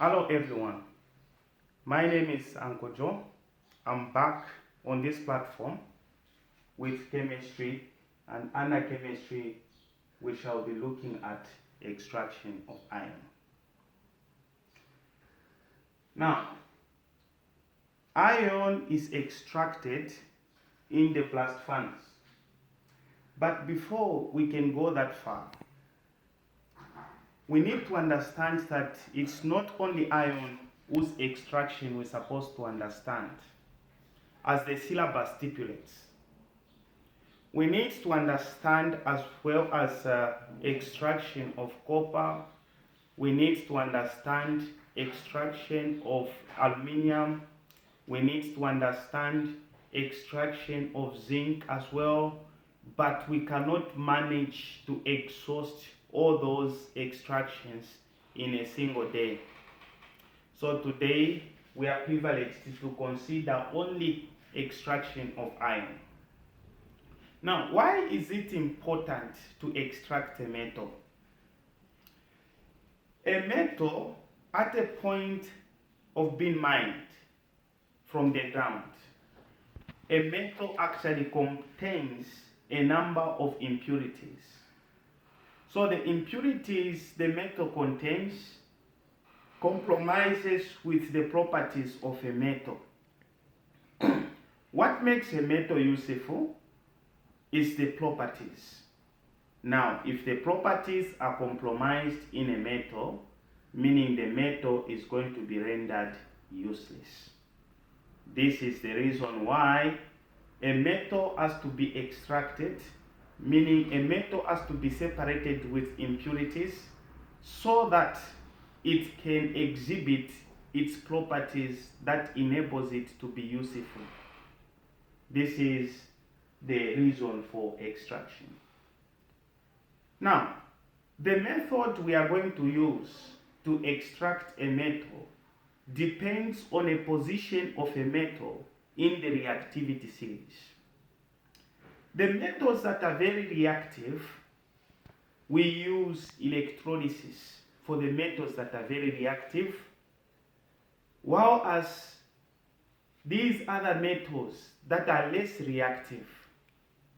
Hello everyone, my name is Uncle Joe. I'm back on this platform with chemistry, and under chemistry we shall be looking at extraction of iron. Now, iron is extracted in the blast furnace, but before we can go that far, we need to understand that it's not only iron whose extraction we're supposed to understand, as the syllabus stipulates. We need to understand as well as extraction of copper. We need to understand extraction of aluminium. We need to understand extraction of zinc as well, but we cannot manage to exhaust all those extractions in a single day. So today we are privileged to consider only extraction of iron. Now, why is it important to extract a metal? A metal at a point of being mined from the ground, a metal actually contains a number of impurities. So the impurities the metal contains compromises with the properties of a metal. What makes a metal useful is the properties. Now, if the properties are compromised in a metal, meaning the metal is going to be rendered useless. This is the reason why a metal has to be extracted, meaning a metal has to be separated with impurities so that it can exhibit its properties that enables it to be useful. This is the reason for extraction. Now, the method we are going to use to extract a metal depends on a position of a metal in the reactivity series. The metals that are very reactive, we use electrolysis for the metals that are very reactive, while as these other metals that are less reactive,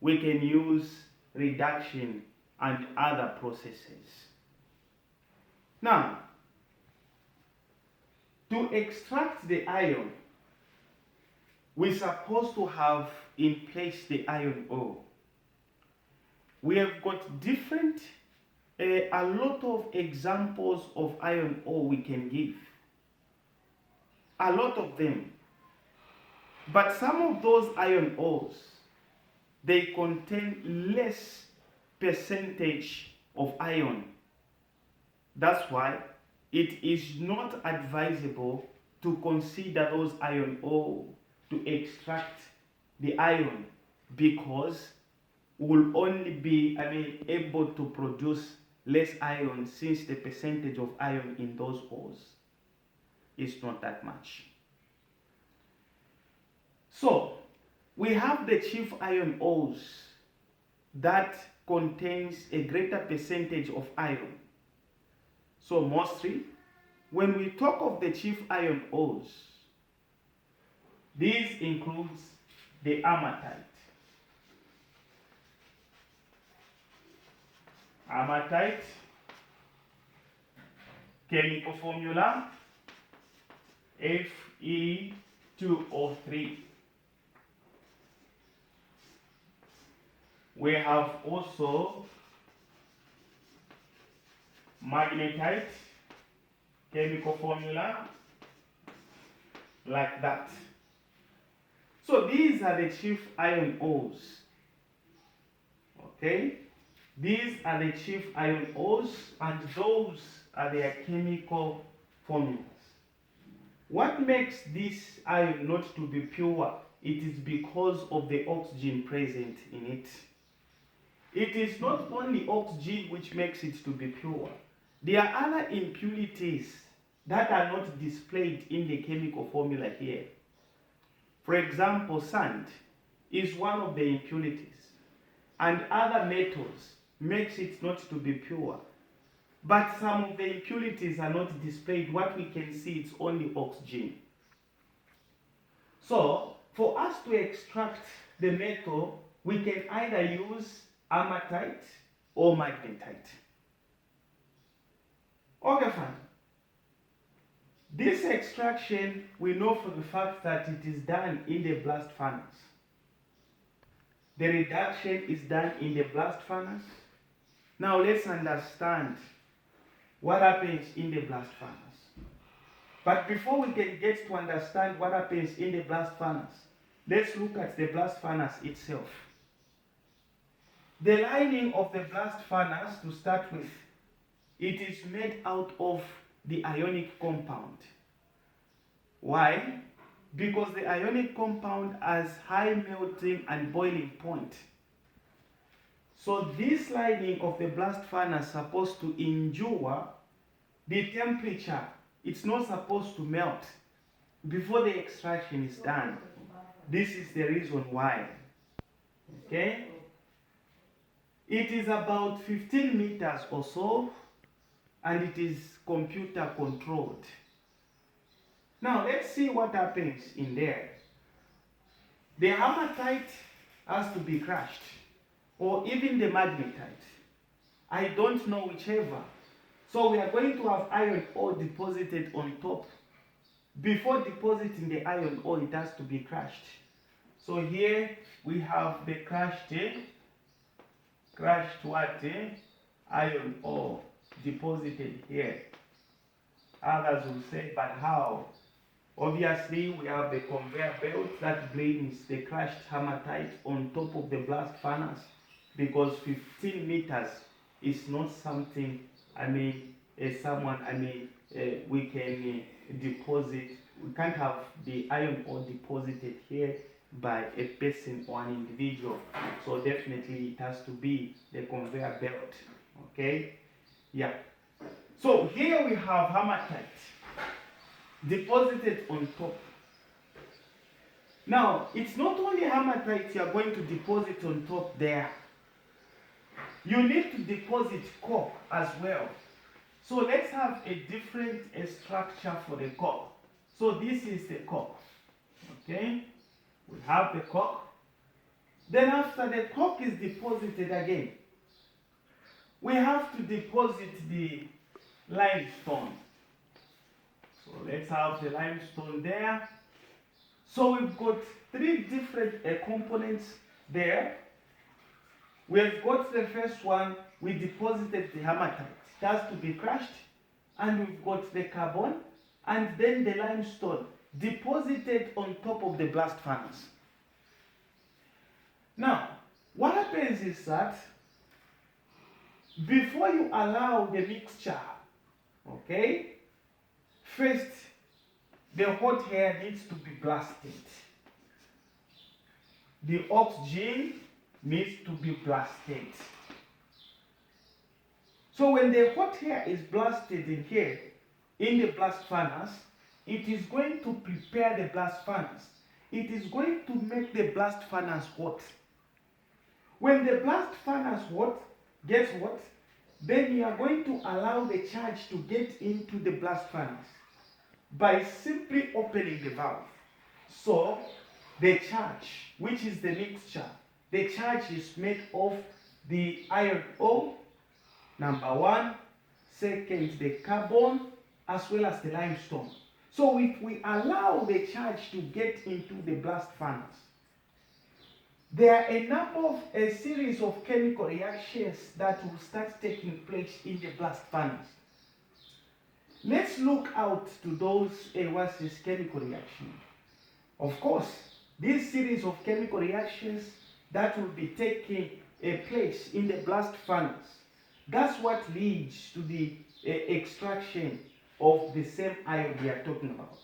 we can use reduction and other processes. Now, to extract the iron, we're supposed to have in place the iron ore. We have got a lot of examples of iron ore we can give. A lot of them. But some of those iron ores, they contain less percentage of iron. That's why it is not advisable to consider those iron ore to extract the iron, because we'll only be able to produce less iron, since the percentage of iron in those ores is not that much. So we have the chief iron ores that contains a greater percentage of iron. So mostly when we talk of the chief iron ores, these includes the hematite. Hematite, chemical formula Fe2O3. We have also magnetite, chemical formula like that. So these are the chief iron ores. Okay? These are the chief iron ores, and those are their chemical formulas. What makes this iron not to be pure? It is because of the oxygen present in it. It is not only oxygen which makes it to be pure. There are other impurities that are not displayed in the chemical formula here. For example, sand is one of the impurities, and other metals makes it not to be pure. but some of the impurities are not displayed. What we can see is only oxygen. So, for us to extract the metal, we can either use hematite or magnetite. Okay, fine. This extraction, we know for the fact that it is done in the blast furnace. The reduction is done in the blast furnace. Now let's understand what happens in the blast furnace. But before we can get to understand what happens in the blast furnace, let's look at the blast furnace itself. The lining of the blast furnace, to start with, it is made out of the ionic compound. Why? Because the ionic compound has high melting and boiling point. So this lining of the blast furnace is supposed to endure the temperature. It's not supposed to melt before the extraction is done. This is the reason why. Okay? It is about 15 meters or so, and it is computer controlled. Now let's see what happens in there. The hematite has to be crushed, or even the magnetite. I don't know whichever. So we are going to have iron ore deposited on top. Before depositing the iron ore, it has to be crushed. So here we have the crushed iron ore deposited here. Others will say, but how? Obviously, we have the conveyor belt that brings the crushed hematite on top of the blast furnace, because 15 meters is not something, we can deposit. We can't have the iron ore deposited here by a person or an individual. So definitely it has to be the conveyor belt. Okay? Yeah. So here we have hematite deposited on top. Now, it's not only hematite you are going to deposit on top there. You need to deposit coke as well. So let's have a different structure for the coke. So this is the coke. Okay? We have the coke. Then after the coke is deposited again, we have to deposit the limestone. So let's have the limestone there. So we've got three different components there. We've got the first one, we deposited the hematite. It has to be crushed. And we've got the carbon and then the limestone deposited on top of the blast furnace. Now, what happens is that before you allow the mixture, okay, first the hot air needs to be blasted. The oxygen needs to be blasted. So when the hot air is blasted in here, in the blast furnace, it is going to prepare the blast furnace. It is going to make the blast furnace hot. When the blast furnace gets hot, then you are going to allow the charge to get into the blast furnace by simply opening the valve. So the charge, which is the mixture, the charge is made of the iron ore, number one, second the carbon, as well as the limestone. So if we allow the charge to get into the blast furnace, there are a series of chemical reactions that will start taking place in the blast furnace. Let's look out to those what's this chemical reaction. Of course, this series of chemical reactions that will be taking place in the blast furnace, that's what leads to the extraction of the same iron we are talking about.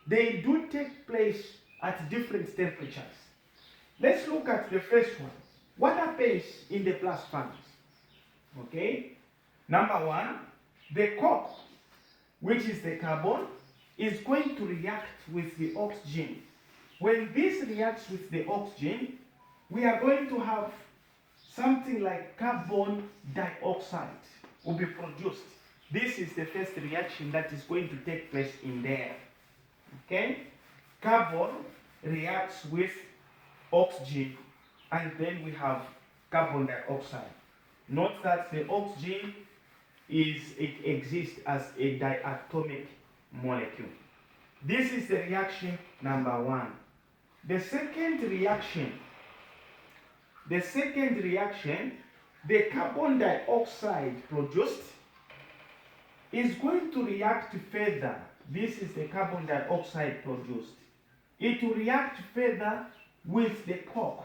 They do take place at different temperatures. Let's look at the first one. What happens in the blast furnace? Okay, number one, the coke, which is the carbon, is going to react with the oxygen. When this reacts with the oxygen, we are going to have something like carbon dioxide will be produced. This is the first reaction that is going to take place in there. Okay? Carbon reacts with oxygen, and then we have carbon dioxide. Note that the oxygen exists as a diatomic molecule. This is the reaction number 1. The second reaction, the carbon dioxide produced is going to react further. This is the carbon dioxide produced. It will react further with the coke.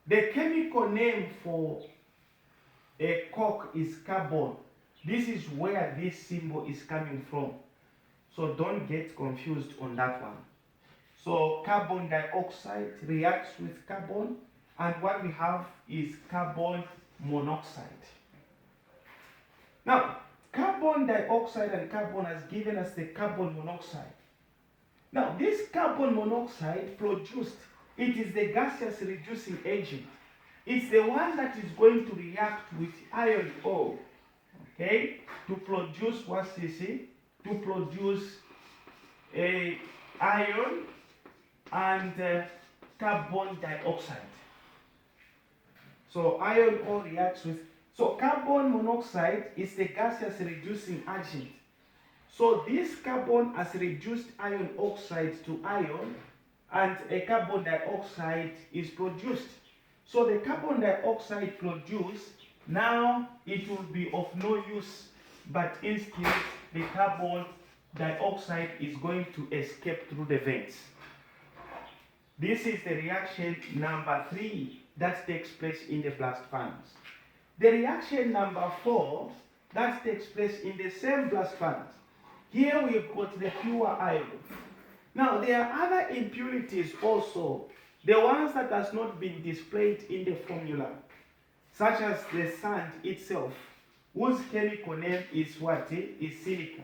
The chemical name for a coke is carbon. This is where this symbol is coming from. So don't get confused on that one. So carbon dioxide reacts with carbon, and what we have is carbon monoxide. Now, carbon dioxide and carbon has given us the carbon monoxide. Now, this carbon monoxide produced, it is the gaseous reducing agent. It's the one that is going to react with iron ore, okay, to produce what's this? To produce a iron and carbon dioxide. So iron ore reacts with, so carbon monoxide is the gaseous reducing agent. So this carbon has reduced iron oxide to iron, and a carbon dioxide is produced. So the carbon dioxide produced, now it will be of no use, but instead the carbon dioxide is going to escape through the veins. This is the reaction number 3 that takes place in the blast furnace. The reaction number 4 that takes place in the same blast furnace. Here we've got the pure iron. Now there are other impurities also, the ones that has not been displayed in the formula, such as the sand itself, whose chemical name is what? Is silica.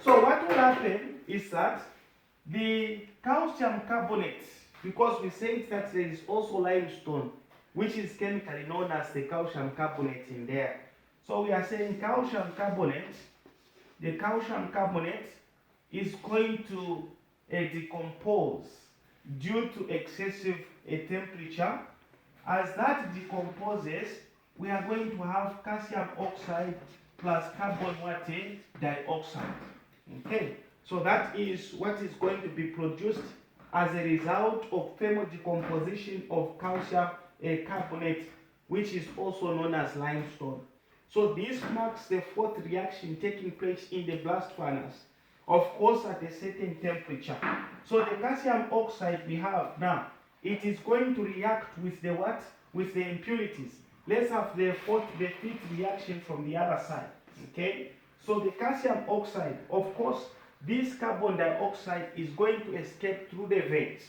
So what will happen is that the calcium carbonate, because we said that there is also limestone, which is chemically known as the calcium carbonate in there. So we are saying calcium carbonate, the calcium carbonate is going to decompose due to excessive temperature. As that decomposes, we are going to have calcium oxide plus carbon dioxide. Okay, so that is what is going to be produced as a result of thermal decomposition of calcium carbonate, which is also known as limestone. So this marks the 4th reaction taking place in the blast furnace, of course at a certain temperature. So the calcium oxide we have now, it is going to react with the what? With the impurities. Let's have the 5th reaction from the other side. Okay? So the calcium oxide, of course, this carbon dioxide is going to escape through the veins.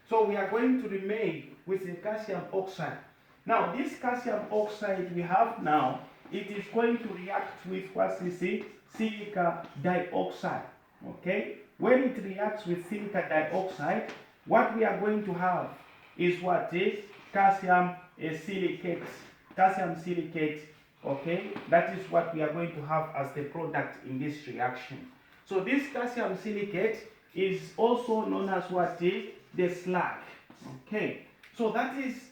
So we are going to remain with the calcium oxide. Now this calcium oxide we have now, it is going to react with what's this? Silica dioxide. Okay? When it reacts with silica dioxide, what we are going to have is what is calcium silicate. Calcium silicate, okay? That is what we are going to have as the product in this reaction. So this calcium silicate is also known as what is the slag. Okay? So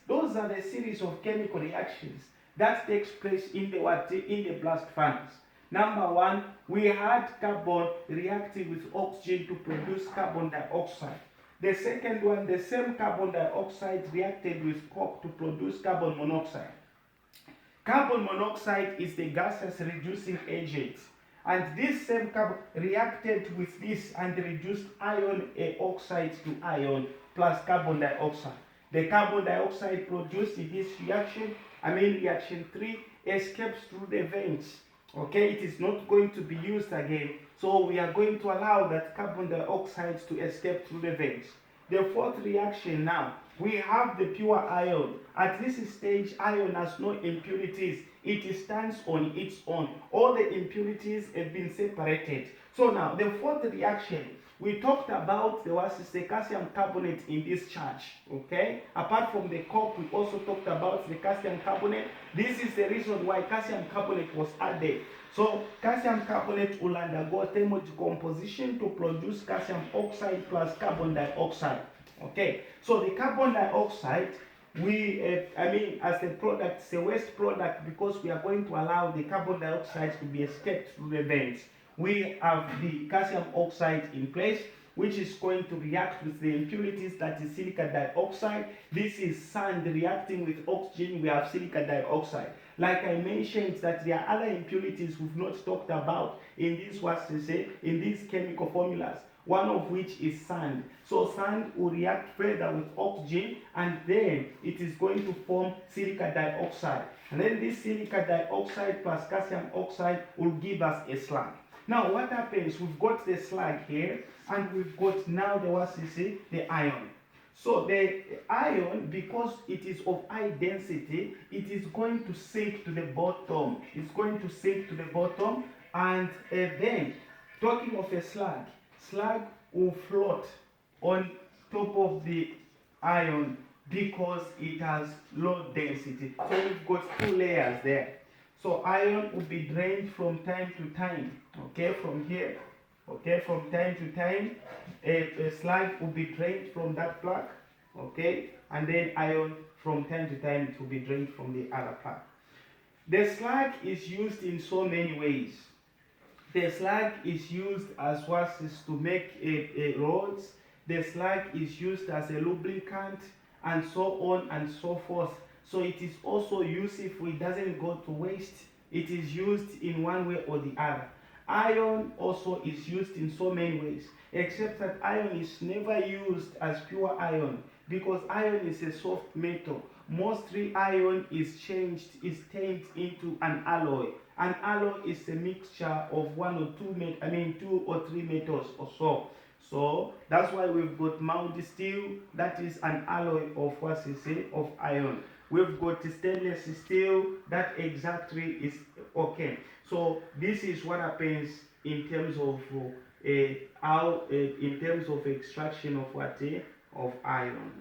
those are the series of chemical reactions that takes place in the what? In the blast furnace. Number 1, we had carbon reacting with oxygen to produce carbon dioxide. The second one, the same carbon dioxide reacted with coke to produce carbon monoxide. Carbon monoxide is the gaseous reducing agent, and this same carbon reacted with this and reduced iron oxide to iron plus carbon dioxide. The carbon dioxide produced in this reaction, reaction 3, escapes through the veins. Okay, it is not going to be used again, so we are going to allow that carbon dioxide to escape through the veins. The 4th reaction now, we have the pure iron. At this stage, iron has no impurities. it stands on its own. All the impurities have been separated. So now the fourth reaction, we talked about there was the calcium carbonate in this charge. Okay, apart from the coke, we also talked about the calcium carbonate. This is the reason why calcium carbonate was added. So calcium carbonate will undergo thermal decomposition to produce calcium oxide plus carbon dioxide. Okay, so the carbon dioxide, as a product, it's a waste product because we are going to allow the carbon dioxide to be escaped through the vents. We have the calcium oxide in place, which is going to react with the impurities, that is silica dioxide. This is sand reacting with oxygen, we have silica dioxide. Like I mentioned, that there are other impurities we've not talked about in these chemical formulas, one of which is sand. So sand will react further with oxygen, and then it is going to form silica dioxide. And then this silica dioxide plus calcium oxide will give us a slag. Now what happens, we've got the slag here, and we've got now the iron. So the iron, because it is of high density, it is going to sink to the bottom. It's going to sink to the bottom, and then, talking of a slag will float on top of the iron because it has low density. So we've got two layers there. So iron will be drained from time to time, okay, from here. Okay, from time to time, a slag will be drained from that plug, okay, and then iron from time to time it will be drained from the other plug. The slag is used in so many ways. The slag is used as what is to make roads. The slag is used as a lubricant, and so on and so forth. So it is also useful. It doesn't go to waste. It is used in one way or the other. Iron also is used in so many ways, except that iron is never used as pure iron because iron is a soft metal. Mostly iron is turned into an alloy. An alloy is a mixture of two or three metals or so. So that's why we've got mild steel, that is an alloy of of iron. We've got stainless steel, that exactly is okay. So this is what happens in terms of in terms of extraction of of iron.